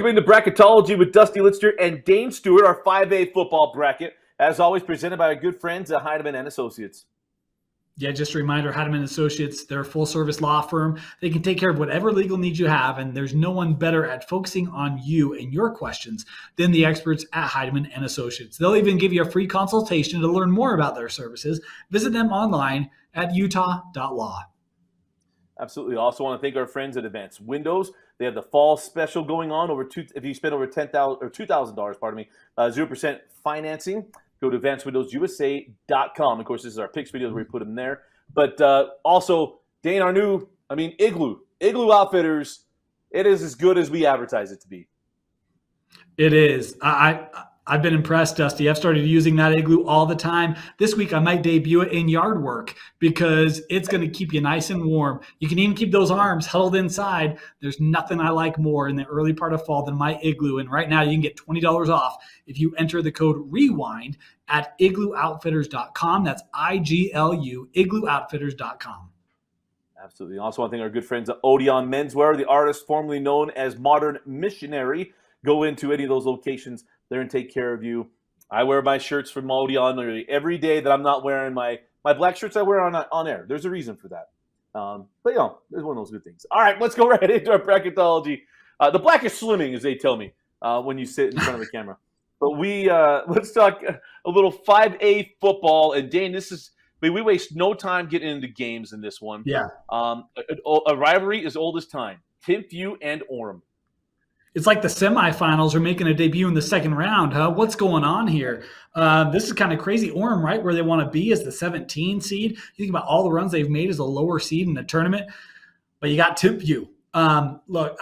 Welcome into Bracketology with Dusty Litster and Dane Stewart, our 5A football bracket. As always, presented by our good friends at Heidemann and Associates. Yeah, just a reminder, Heidemann Associates, they're a full-service law firm. They can take care of whatever legal needs you have, and there's no one better at focusing on you and your questions than the experts at Heidemann and Associates. They'll even give you a free consultation to learn more about their services. Visit them online at utah.law. Absolutely. Also want to thank our friends at Advanced Windows. They have the fall special going on. If you spend over $2,000, 0% financing. Go to advancedwindowsusa.com. Of course, this is our picks video where we put them there. But also, Dane, Igloo Outfitters, it is as good as we advertise it to be. It is. I've been impressed, Dusty. I've started using that Igloo all the time. This week, I might debut it in yard work because it's going to keep you nice and warm. You can even keep those arms huddled inside. There's nothing I like more in the early part of fall than my Igloo. And right now, you can get $20 off if you enter the code REWIND at igloooutfitters.com. That's IGLU, igloooutfitters.com. Absolutely. Also want to thank our good friends at Odeon Menswear, the artist formerly known as Modern Missionary. Go into any of those locations there and take care of you. I wear my shirts from Odeon literally every day that I'm not wearing my black shirts I wear on air. There's a reason for that. But, there's one of those good things. All right, let's go right into our bracketology. The black is slimming, as they tell me, when you sit in front of the camera. But let's talk a little 5A football. And, Dane, we waste no time getting into games in this one. Yeah. A rivalry as old as time. Timpview and Orem. It's like the semifinals are making a debut in the second round, huh? What's going on here? This is kind of crazy. Orem, right where they want to be is the 17 seed. You think about all the runs they've made as a lower seed in the tournament. But you got Timpview. Look,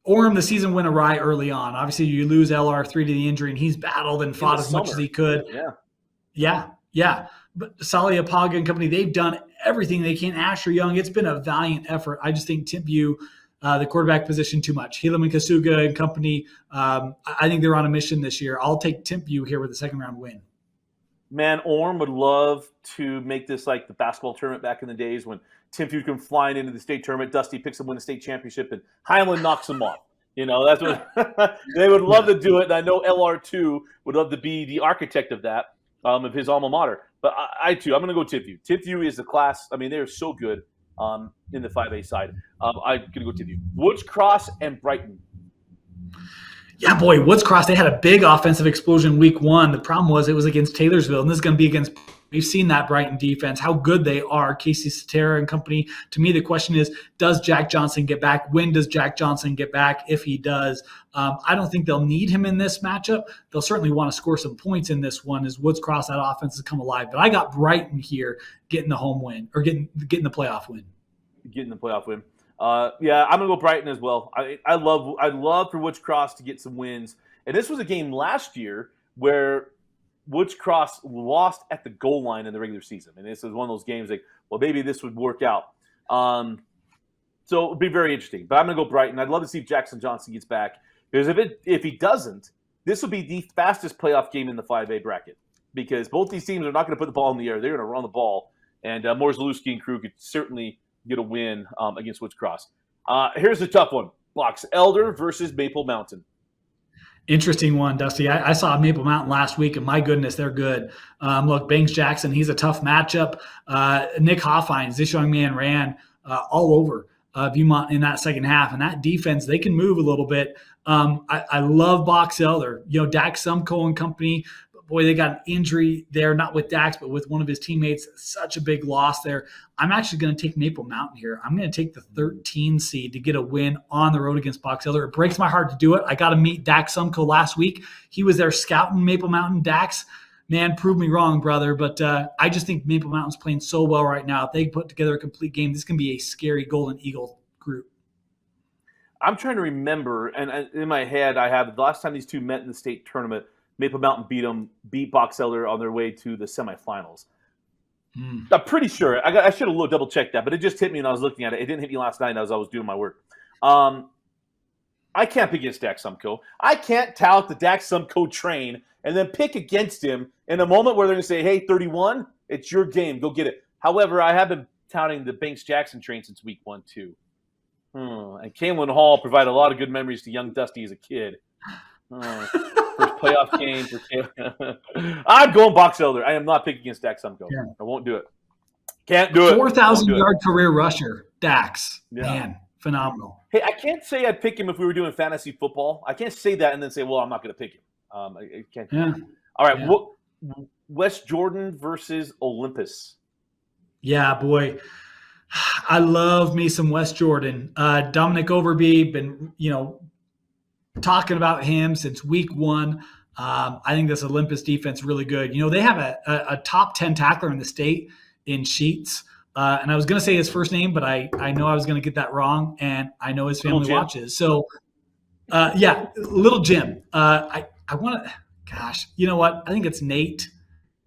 Orem, the season went awry early on. Obviously, you lose LR3 to the injury, and he's battled and fought as much as he could. Yeah. But Salia Paga and company, they've done everything they can. Asher Young, it's been a valiant effort. I just think Timpview, the quarterback position, too much. Helaman Kasuga and company, I think they're on a mission this year. I'll take Timpview here with a second-round win. Man, Orem would love to make this like the basketball tournament back in the days when Timpview come flying into the state tournament, Dusty picks them, win the state championship, and Highland knocks them off. That's what they would love to do it. And I know LR2 would love to be the architect of that, of his alma mater. But I too, I'm going to go Timpview. Timpview is the class. I mean, they're so good in the 5A side. I'm going to go Timpview. Woods Cross and Brighton. Yeah, boy, Woods Cross, they had a big offensive explosion week one. The problem was it was against Taylorsville, and this is going to be against – we've seen that Brighton defense, how good they are, Casey Satera and company. To me, the question is, does Jack Johnson get back? When does Jack Johnson get back? If he does, I don't think they'll need him in this matchup. They'll certainly want to score some points in this one as Woods Cross, that offense has come alive. But I got Brighton here getting the home win or getting the playoff win. Getting the playoff win. I'm gonna go Brighton as well. I love for Woods Cross to get some wins. And this was a game last year where Woods Cross lost at the goal line in the regular season. And this is one of those games like, well, maybe this would work out. So it'll be very interesting. But I'm gonna go Brighton. I'd love to see if Jackson Johnson gets back. Because if he doesn't, this will be the fastest playoff game in the 5A bracket. Because both these teams are not gonna put the ball in the air. They're gonna run the ball. And Morzalewski and crew could certainly get a win against Woods Cross. Here's a tough one. Box Elder versus Maple Mountain. Interesting one, Dusty. I saw Maple Mountain last week, and my goodness, they're good. Look, Banks Jackson, he's a tough matchup. Nick Hoffines, this young man ran all over Viewmont in that second half, and that defense, they can move a little bit. I love Box Elder. Dax Sumco and company, boy, they got an injury there, not with Dax, but with one of his teammates. Such a big loss there. I'm actually going to take Maple Mountain here. I'm going to take the 13 seed to get a win on the road against Box Elder. It breaks my heart to do it. I got to meet Dax Sumco last week. He was there scouting Maple Mountain. Dax, man, prove me wrong, brother. But I just think Maple Mountain's playing so well right now. If they put together a complete game, this can be a scary Golden Eagle group. I'm trying to remember, and in my head, I have the last time these two met in the state tournament, Maple Mountain beat Box Elder on their way to the semifinals. I'm pretty sure. I should have double-checked that, but it just hit me when I was looking at it. It didn't hit me last night as I was doing my work. I can't pick against Dax Sumco. I can't tout the Dax Sumco train and then pick against him in a moment where they're going to say, hey, 31, it's your game. Go get it. However, I have been touting the Banks Jackson train since week 1, too. And Kalen Hall provided a lot of good memories to young Dusty as a kid. First playoff game for Kalen. I'm going Box Elder. I am not picking against Dax Sunco. Yeah. I won't do it. Can't do it. 4,000-yard career rusher, Dax. Yeah. Man, phenomenal. Hey, I can't say I'd pick him if we were doing fantasy football. I can't say that and then say, well, I'm not going to pick him. I can't. Yeah. All right. Yeah. West Jordan versus Olympus. Yeah, boy. I love me some West Jordan. Dominic Overby, been, talking about him since week 1. I think this Olympus defense really good. They have a top 10 tackler in the state in Sheets. And I was going to say his first name, but I know I was going to get that wrong. And I know his family watches. So, Little Jim. I want to, gosh, you know what? I think it's Nate,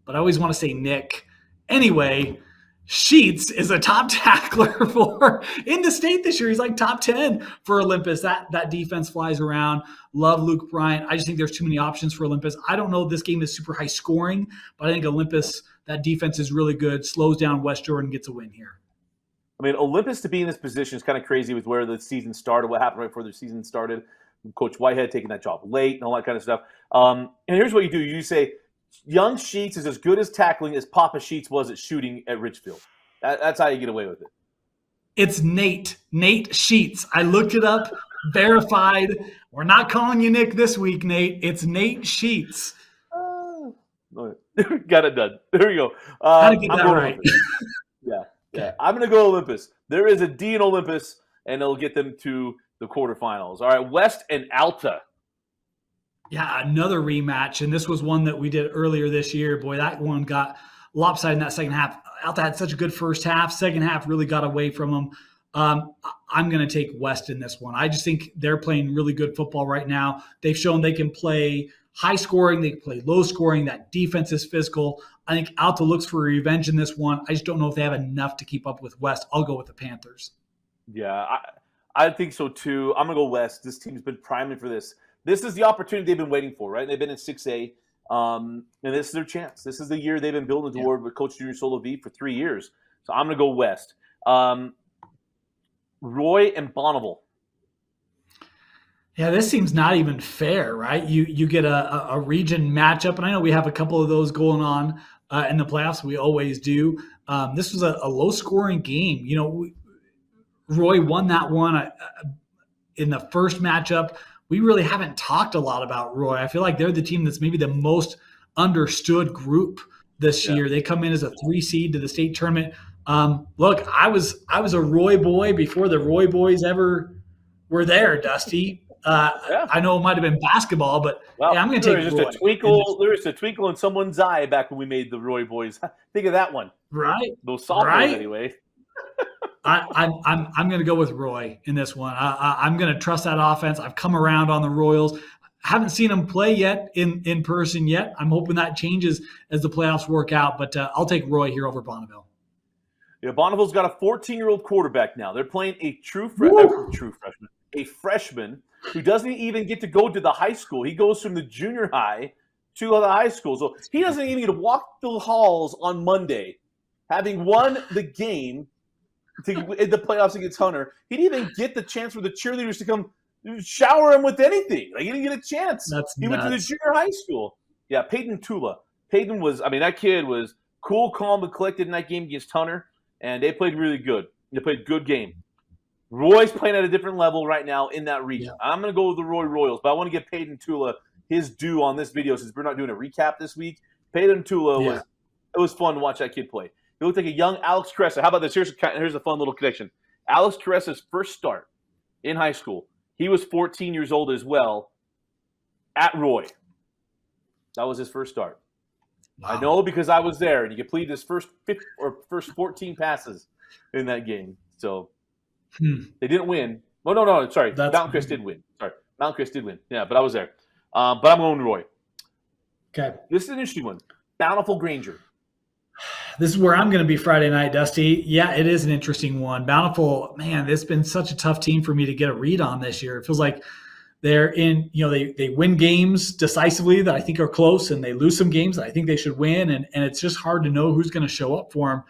but I always want to say Nick. Anyway, Sheets is a top tackler for in the state this year. He's like top 10 for Olympus. That defense flies around. Love Luke Bryant. I just think there's too many options for Olympus. I don't know if this game is super high scoring, but I think Olympus, that defense is really good. Slows down West Jordan, gets a win here. I mean, Olympus to be in this position is kind of crazy with where the season started, what happened right before the season started. Coach Whitehead taking that job late and all that kind of stuff. And here's what you do. You say, young Sheets is as good as tackling as Papa Sheets was at shooting at Richfield. That's how you get away with it. It's Nate Sheets. I looked it up, verified. We're not calling you Nick this week, Nate. It's Nate Sheets. Got it done. There you go. How to get that right. Yeah. I'm going to go Olympus. There is a D in Olympus, and it'll get them to the quarterfinals. All right, West and Alta. Yeah, another rematch, and this was one that we did earlier this year. Boy, that one got lopsided in that second half. Alta had such a good first half. Second half really got away from them. I'm going to take West in this one. I just think they're playing really good football right now. They've shown they can play high scoring. They can play low scoring. That defense is physical. I think Alta looks for revenge in this one. I just don't know if they have enough to keep up with West. I'll go with the Panthers. Yeah, I think so too. I'm going to go West. This team's been priming for this. This is the opportunity they've been waiting for, right? They've been in 6A, and this is their chance. This is the year they've been building toward with Coach Junior Solo V for 3 years. So I'm going to go West. Roy and Bonneville. Yeah, this seems not even fair, right? You get a region matchup, and I know we have a couple of those going on in the playoffs. We always do. This was a low-scoring game. Roy won that one in the first matchup. We really haven't talked a lot about Roy. I feel like they're the team that's maybe the most understood group this year. They come in as a 3 seed to the state tournament. Look, I was a Roy boy before the Roy boys ever were there, Dusty. I know it might have been basketball, but I'm going to take Roy. There was a twinkle in someone's eye back when we made the Roy boys. Think of that one. Right. Those sophomores anyway. I'm going to go with Roy in this one. I'm going to trust that offense. I've come around on the Royals. Haven't seen them play yet in person yet. I'm hoping that changes as the playoffs work out, but I'll take Roy here over Bonneville. Yeah, Bonneville's got a 14-year-old quarterback now. They're playing a freshman who doesn't even get to go to the high school. He goes from the junior high to the high school. So he doesn't even get to walk the halls on Monday, having won the game in the playoffs against Hunter. He didn't even get the chance for the cheerleaders to come shower him with anything. Like, he didn't get a chance. He went to the junior high school. Yeah, Peyton Tula. Peyton was, that kid was cool, calm, and collected in that game against Hunter, and they played really good. They played a good game. Roy's playing at a different level right now in that region. Yeah. I'm going to go with the Roy Royals, but I want to give Peyton Tula his due on this video since we're not doing a recap this week. Peyton Tula was fun to watch that kid play. He looked like a young Alex Caressa. How about this? Here's a fun little connection. Alex Caressa's first start in high school, he was 14 years old as well at Roy. That was his first start. Wow. I know because I was there, and he completed his first 14 passes in that game. So they didn't win. Oh, no. Sorry. Mountain Crest did win. Mountain Crest did win. Yeah, but I was there. But I'm going Roy. Okay. This is an interesting one. Bountiful Granger. This is where I'm going to be Friday night, Dusty. Yeah, it is an interesting one. Bountiful, man, it's been such a tough team for me to get a read on this year. It feels like they're in, they win games decisively that I think are close, and they lose some games that I think they should win, and it's just hard to know who's going to show up for them.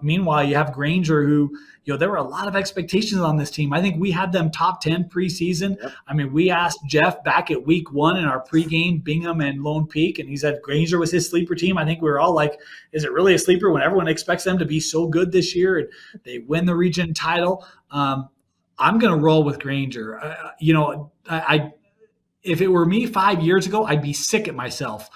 Meanwhile, you have Granger, who, there were a lot of expectations on this team. I think we had them top 10 preseason. Yep. I mean, we asked Jeff back at week 1 in our pregame, Bingham and Lone Peak, and he said Granger was his sleeper team. I think we were all like, is it really a sleeper when everyone expects them to be so good this year and they win the region title? I'm going to roll with Granger. If it were me 5 years ago, I'd be sick at myself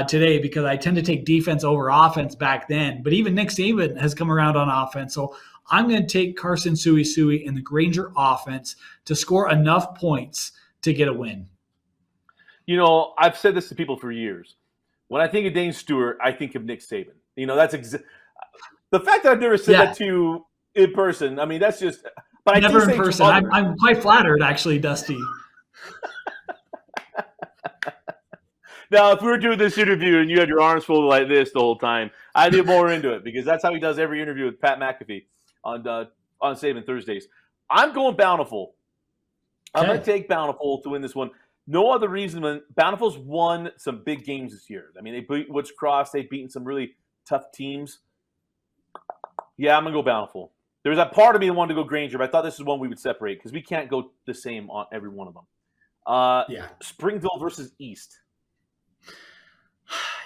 today, because I tend to take defense over offense back then. But even Nick Saban has come around on offense. So I'm going to take Carson Suey in the Granger offense to score enough points to get a win. I've said this to people for years. When I think of Dane Stewart, I think of Nick Saban. That's the fact that I've never said that to you in person. I mean, that's just. But I never in person. I'm quite flattered, actually, Dusty. Now, if we were doing this interview and you had your arms folded like this the whole time, I'd be more into it, because that's how he does every interview with Pat McAfee on Saban Thursdays. I'm going Bountiful. I'm going to take Bountiful to win this one. No other reason than Bountiful's won some big games this year. I mean, they beat Woods Cross. They've beaten some really tough teams. Yeah, I'm going to go Bountiful. There was that part of me that wanted to go Granger, but I thought this is one we would separate, because we can't go the same on every one of them. Springville versus East.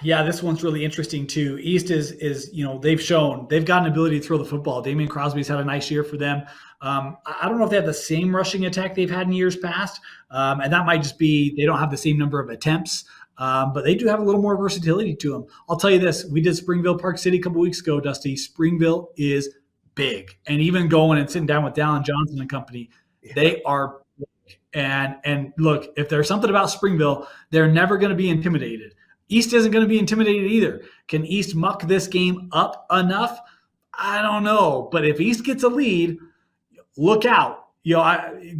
Yeah, this one's really interesting too. East is they've got an ability to throw the football. Damian Crosby's had a nice year for them. I don't know if they have the same rushing attack they've had in years past, and that might just be they don't have the same number of attempts, but they do have a little more versatility to them. I'll tell you this: we did Springville Park City a couple weeks ago, Dusty. Springville is big, and even going and sitting down with Dallin Johnson and company, they are big. And look, if there's something about Springville, they're never going to be intimidated. East isn't going to be intimidated either. Can East muck this game up enough? I don't know. But if East gets a lead, look out.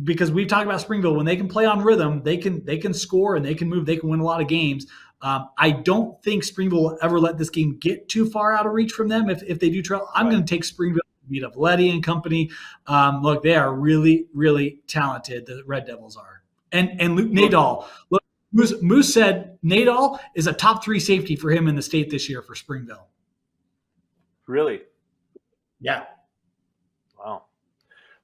Because we've talked about Springville, when they can play on rhythm, they can score and they can move. They can win a lot of games. I don't think Springville will ever let this game get too far out of reach from them. If they do trail, I'm going to take Springville to beat up Letty and company. Look, they are really, really talented. The Red Devils are. And Luke Nadal. Look, Moose said Nadal is a top 3 safety for him in the state this year for Springville. Really? Yeah. Wow.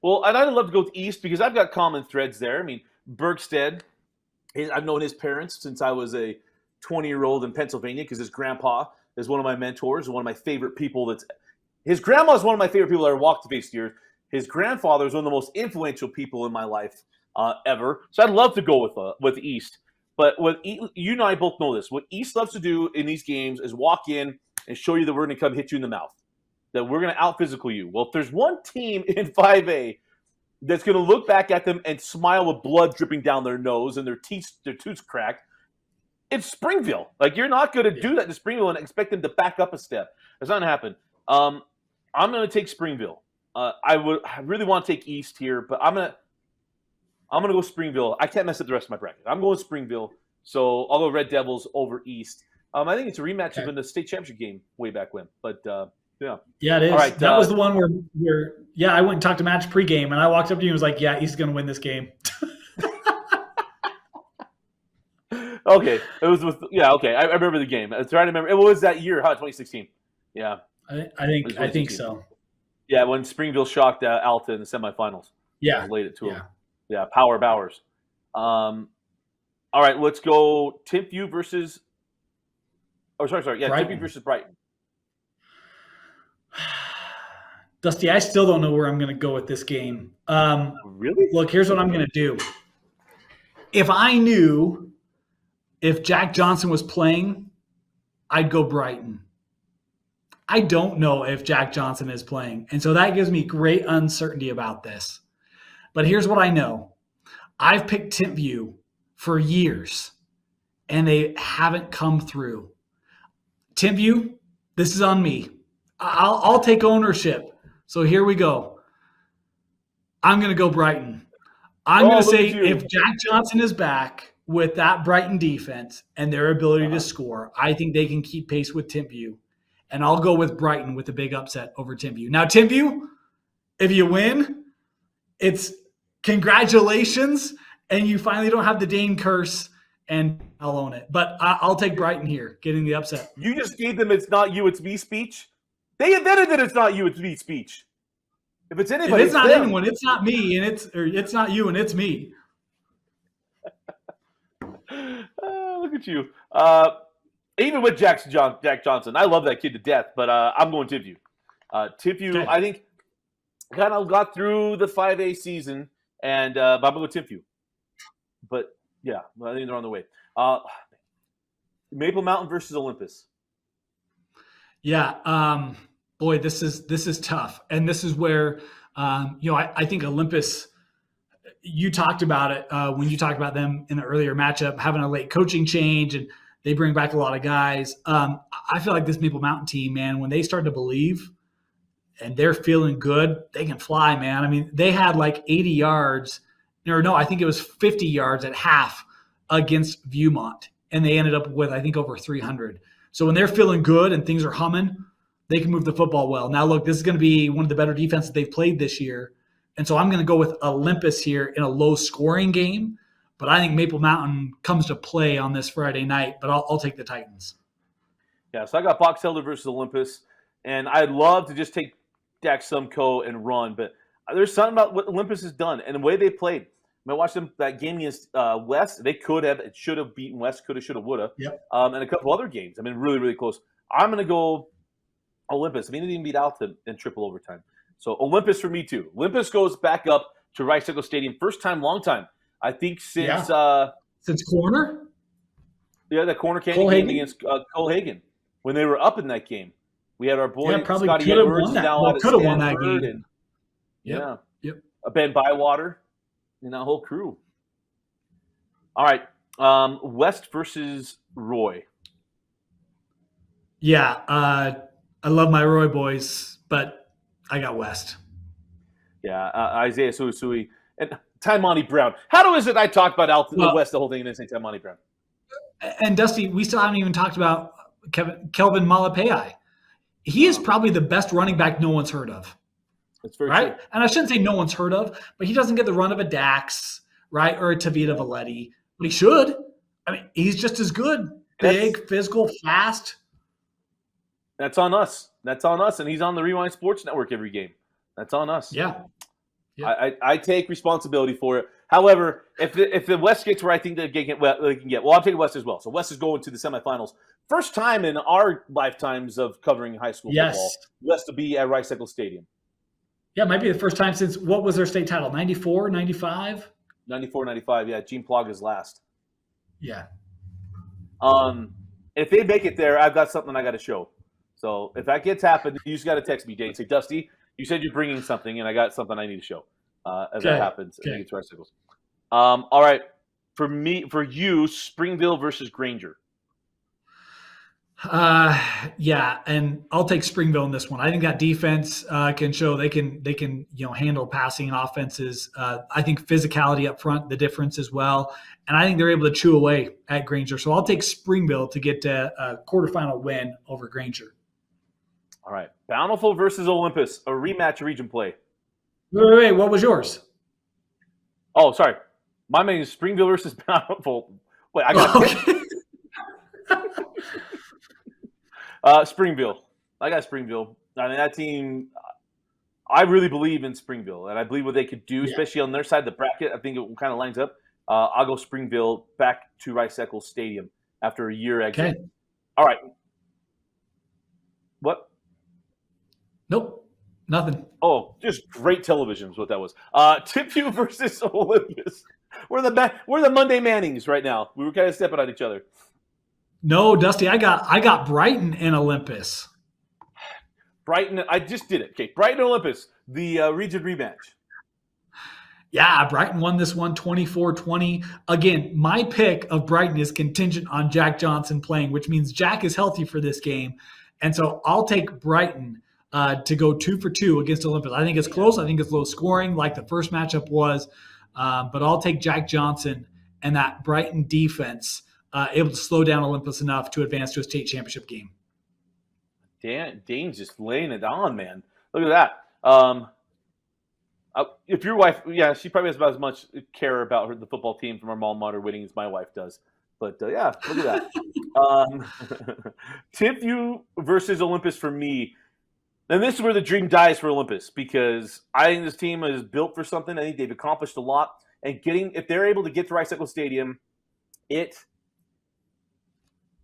Well, and I'd love to go with East, because I've got common threads there. I mean, Bergstead, I've known his parents since I was a 20-year-old in Pennsylvania, because his grandpa is one of my mentors, one of my favorite people. His grandma is one of my favorite people that I walked the face of the earth. His grandfather is one of the most influential people in my life ever. So I'd love to go with East. But you and I both know this. What East loves to do in these games is walk in and show you that we're going to come hit you in the mouth, that we're going to out-physical you. Well, if there's one team in 5A that's going to look back at them and smile with blood dripping down their nose and their tooth cracked, it's Springville. Like, you're not going to do that to Springville and expect them to back up a step. That's not going to happen. I'm going to take Springville. I really want to take East here, but I'm going to go Springville. I can't mess up the rest of my bracket. I'm going Springville. So I'll go Red Devils over East. I think it's a rematch of in the state championship game way back when. But yeah. Yeah, it is. All right, that was the one where I went and talked to Match pregame, and I walked up to you and was like, yeah, East is going to win this game. Okay. It was okay. I remember the game. I trying to remember. It was that year, 2016. Yeah. I think so. Yeah, when Springville shocked Alta in the semifinals. Yeah. Laid it to him. Yeah, Power Bowers. All right, let's go Timpview versus – sorry. Yeah, Brighton. Timpview versus Brighton. Dusty, I still don't know where I'm going to go with this game. Really? Look, here's what I'm going to do. If I knew if Jack Johnson was playing, I'd go Brighton. I don't know if Jack Johnson is playing, and so that gives me great uncertainty about this. But here's what I know. I've picked Timpview for years, and they haven't come through. Timpview, this is on me. I'll take ownership. So here we go. I'm going to go Brighton. I'm going to say if Jack Johnson is back with that Brighton defense and their ability to score, I think they can keep pace with Timpview. And I'll go with Brighton with a big upset over Timpview. Now, Timpview, if you win, it's congratulations, and you finally don't have the Dane curse, and I'll own it. But I'll take Brighton here, getting the upset. You just gave them "it's not you, it's me" speech. They invented that it's not you, it's me speech. If it's anybody, If it's not them. anyone, it's not me, and it's not you, and it's me. Look at you. Even with Jack Johnson, I love that kid to death, but I'm going TIFU. TIFU, Okay. I think, kind of got through the 5A season, and but I'm going to go TIFU. But yeah, I think they're on the way. Maple Mountain versus Olympus. Yeah, boy, this is tough, and this is where I think Olympus. You talked about it when you talked about them in the earlier matchup, having a late coaching change, and they bring back a lot of guys. I feel like this Maple Mountain team, man, when they start to believe and they're feeling good, they can fly, man. I mean, they had like 80 yards, or no, I think it was 50 yards at half against Viewmont, and they ended up with, I think, over 300. So when they're feeling good and things are humming, they can move the football well. Now, look, this is going to be one of the better defenses they've played this year. And so I'm going to go with Olympus here in a low-scoring game. But I think Maple Mountain comes to play on this Friday night, but I'll take the Titans. Yeah, so I got Box Elder versus Olympus, and I'd love to just take Dak Sumco and run, but there's something about what Olympus has done and the way they played. I watched them that game against West. They should have beaten West, could have, should have, would have. Yep. And a couple other games. I mean, really, really close. I'm going to go Olympus. I mean, they didn't beat Alton in triple overtime. So Olympus for me too. Olympus goes back up to Rice-Eccles Stadium. First time, long time. I think since corner? Yeah, the corner candy game against Cole Hagen. When they were up in that game. We had our boy Scotty Edwards now out at Stanford. Won that game. And, yep. Ben Bywater and that whole crew. All right. West versus Roy. Yeah. I love my Roy boys, but I got West. Yeah. Isaiah Suisui and Taimani Brown. How is it I talked about the West the whole thing and then say Taimani Brown? And Dusty, we still haven't even talked about Kelvin Malapai. He is probably the best running back no one's heard of. That's very right. true. And I shouldn't say no one's heard of, but he doesn't get the run of a Dax, right, or a Tavita Valetti. But he should. I mean, he's just as good. Big, physical, fast. That's on us. And he's on the Rewind Sports Network every game. That's on us. Yeah. I take responsibility for it. However, if the West gets where I think they can get, well, I'm taking West as well. So West is going to the semifinals. First time in our lifetimes of covering high school football, West to be at Rice-Eccles Stadium. Yeah, it might be the first time since, what was their state title, 94, 95? 94, 95, yeah. Gene Plaga's last. Yeah. If they make it there, I've got something I got to show. So if that gets happened, you just got to text me, Dane. Say, Dusty, you said you're bringing something, and I got something I need to show as that happens. I think it's Rice-Eccles. All right. For you, Springville versus Granger. Yeah, and I'll take Springville in this one. I think that defense can show they can handle passing and offenses. I think physicality up front, the difference as well, and I think they're able to chew away at Granger. So I'll take Springville to get a quarterfinal win over Granger. All right, Bountiful versus Olympus, a rematch region play. Wait, what was yours? Oh, sorry, my name is Springville versus Bountiful. Wait, I got Springville. I got Springville. I mean, that team, I really believe in Springville, and I believe what they could do, especially on their side of the bracket. I think it kind of lines up. I'll go Springville back to Rice-Eccles Stadium after a year exit. Okay. All right. What? Nope. Nothing. Oh, just great television is what that was. TIFU versus Olympus. We're the Monday Mannings right now. We were kind of stepping on each other. No, Dusty, I got Brighton and Olympus. Brighton, I just did it. Okay, Brighton and Olympus, the region rematch. Yeah, Brighton won this one 24-20. Again, my pick of Brighton is contingent on Jack Johnson playing, which means Jack is healthy for this game. And so I'll take Brighton to go 2-for-2 against Olympus. I think it's close. I think it's low scoring like the first matchup was. But I'll take Jack Johnson and that Brighton defense able to slow down Olympus enough to advance to a state championship game. Dane's just laying it on, man. Look at that. If your wife, she probably has about as much care about the football team from our alma mater winning as my wife does. But, look at that. TIFU versus Olympus for me. And this is where the dream dies for Olympus, because I think this team is built for something. I think they've accomplished a lot. And if they're able to get to Rice Eccles Stadium, it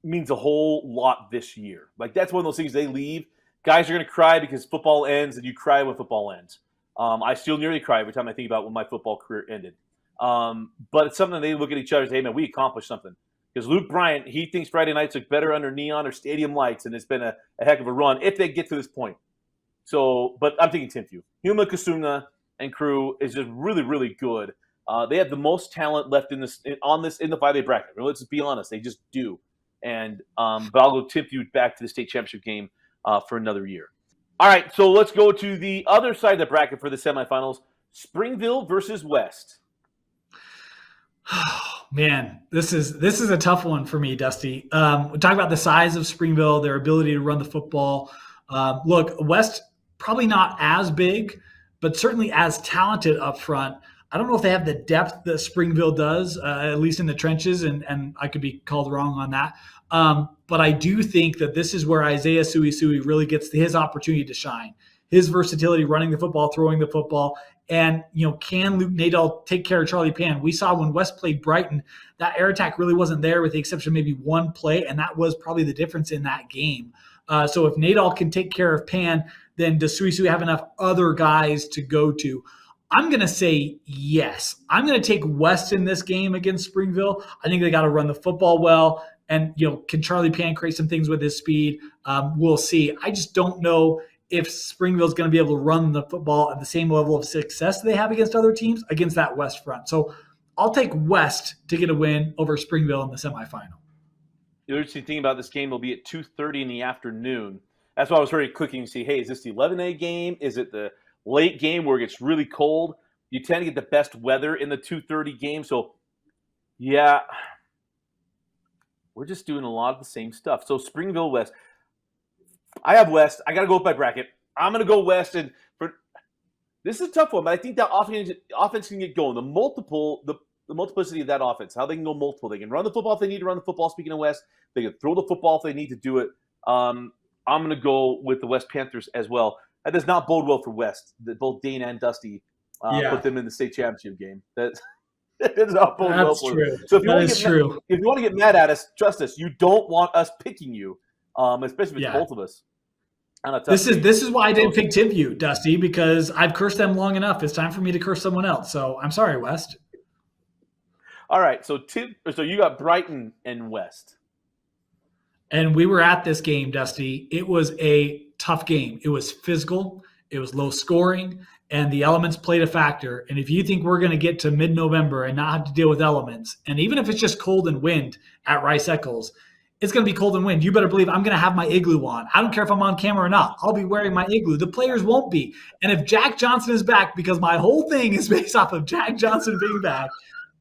means a whole lot this year. Like, that's one of those things they leave. Guys are going to cry because football ends, and you cry when football ends. I still nearly cry every time I think about when my football career ended. But it's something they look at each other and say, hey, man, we accomplished something. Because Luke Bryant, he thinks Friday nights look better under neon or stadium lights, and it's been a heck of a run if they get to this point. So, but I'm thinking Timpview. Huma Kasunga and crew is just really, really good. They have the most talent left in the 5A bracket. Let's just be honest, they just do. And but I'll go Timpview back to the state championship game for another year. All right, so let's go to the other side of the bracket for the semifinals: Springville versus West. Man, this is a tough one for me, Dusty. We talk about the size of Springville, their ability to run the football. Look, West probably not as big, but certainly as talented up front. I don't know if they have the depth that Springville does, at least in the trenches, and I could be called wrong on that. But I do think that this is where Isaiah Suisui really gets his opportunity to shine. His versatility, running the football, throwing the football, and can Luke Nadal take care of Charlie Pan? We saw when West played Brighton, that air attack really wasn't there, with the exception of maybe one play, and that was probably the difference in that game. So if Nadal can take care of Pan, then does Suisui have enough other guys to go to? I'm going to say yes. I'm going to take West in this game against Springville. I think they got to run the football well. And, can Charlie Pan create some things with his speed? We'll see. I just don't know if Springville's going to be able to run the football at the same level of success they have against other teams against that West front. So I'll take West to get a win over Springville in the semifinal. The interesting thing about this game will be at 2:30 in the afternoon. That's why I was very clicking to see, hey, is this the 11A game? Is it the late game where it gets really cold? You tend to get the best weather in the 2:30 game. So, yeah, we're just doing a lot of the same stuff. So Springville West. I have West. I got to go with my bracket. I'm going to go West. And this is a tough one, but I think that offense can get going. The multiplicity of that offense, how they can go multiple. They can run the football if they need to run the football, speaking of West. They can throw the football if they need to do it. I'm going to go with the West Panthers as well. That does not bode well for West. Both Dane and Dusty put them in the state championship game. That does not bode well for them. So if you want to get mad at us, trust us. You don't want us picking you, especially with both of us. This is why I didn't pick Timpview, Dusty, because I've cursed them long enough. It's time for me to curse someone else. So I'm sorry, West. All right, so you got Brighton and West. And we were at this game, Dusty. It was a tough game. It was physical. It was low scoring, and the elements played a factor. And if you think we're going to get to mid-November and not have to deal with elements, and even if it's just cold and wind at Rice Eccles, it's going to be cold and wind. You better believe I'm going to have my igloo on. I don't care if I'm on camera or not. I'll be wearing my igloo. The players won't be. And if Jack Johnson is back, because my whole thing is based off of Jack Johnson being back,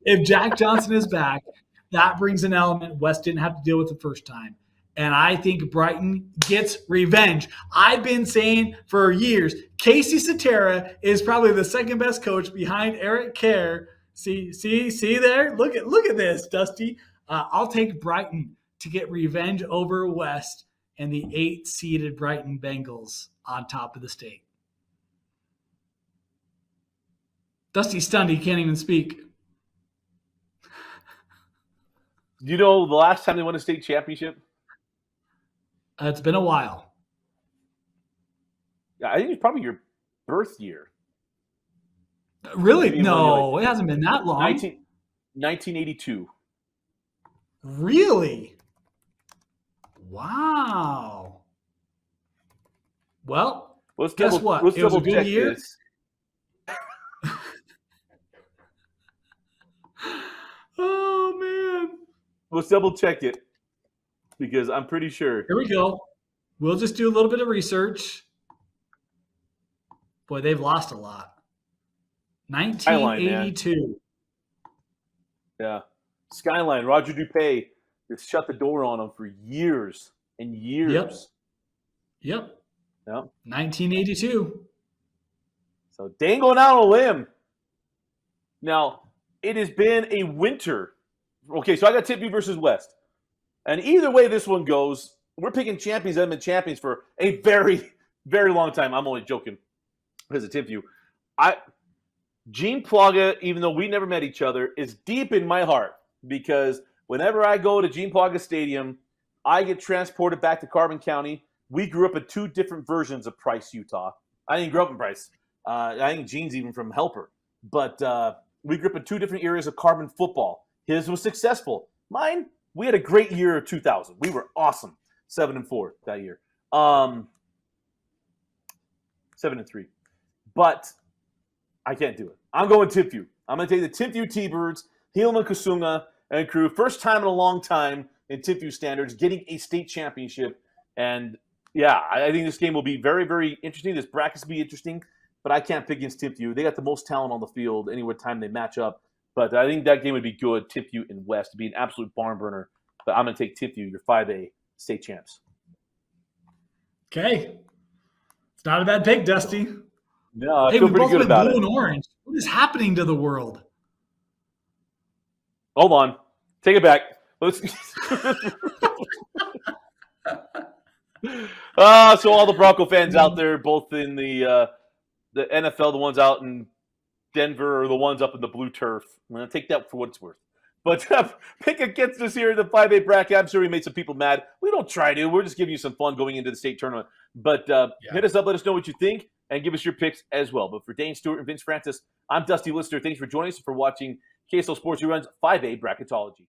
if Jack Johnson is back, that brings an element West didn't have to deal with the first time. And I think Brighton gets revenge. I've been saying for years, Casey Cetera is probably the second best coach behind Eric Kerr. See there? Look at this, Dusty. I'll take Brighton to get revenge over West and the 8-seeded Brighton Bengals on top of the state. Dusty's stunned. He can't even speak. Do you know the last time they won a state championship? It's been a while. Yeah, I think it's probably your birth year. Really? No, it hasn't been that long. 1982. Really? Wow. Well, guess what? It was a good year. This. Oh, man. Let's double check it because I'm pretty sure. Here we go. We'll just do a little bit of research. Boy, they've lost a lot. 1982. Yeah. Skyline, Roger Dupay just shut the door on them for years and years. Yep. 1982. So Dane going out on a limb. Now, it has been a winter. Okay, so I got Timpview versus West. And either way this one goes, we're picking champions that have been champions for a very, very long time. I'm only joking because of Timpview. Gene Plaga, even though we never met each other, is deep in my heart because whenever I go to Gene Plaga Stadium, I get transported back to Carbon County. We grew up in two different versions of Price, Utah. I didn't grow up in Price. I think Gene's even from Helper. But we grew up in two different areas of Carbon football. His was successful. Mine, we had a great year of 2000. We were awesome. 7-4 that year. 7-3. But I can't do it. I'm going Timpview. I'm going to take the Timpview T-Birds, Hillman Kasunga, and crew. First time in a long time in Timpview standards, getting a state championship. And, yeah, I think this game will be very, very interesting. This bracket's will be interesting. But I can't pick against Timpview. They got the most talent on the field anywhere time they match up. But I think that game would be good, Timpview and West. It'd be an absolute barn burner. But I'm going to take Timpview, your 5A state champs. Okay. It's not a bad pick, Dusty. No, I feel pretty good about it. Blue and orange. What is happening to the world? Hold on. Take it back. Let's. So all the Bronco fans out there, both in the NFL, the ones out in Denver, or the ones up in the blue turf. I'm going to take that for what it's worth. But pick against us here in the 5A bracket. I'm sure we made some people mad. We don't try to. We're just giving you some fun going into the state tournament. But hit us up. Let us know what you think. And give us your picks as well. But for Dane, Stewart, and Vince Francis, I'm Dusty Litster. Thanks for joining us and for watching KSL Sports Reruns 5A Bracketology.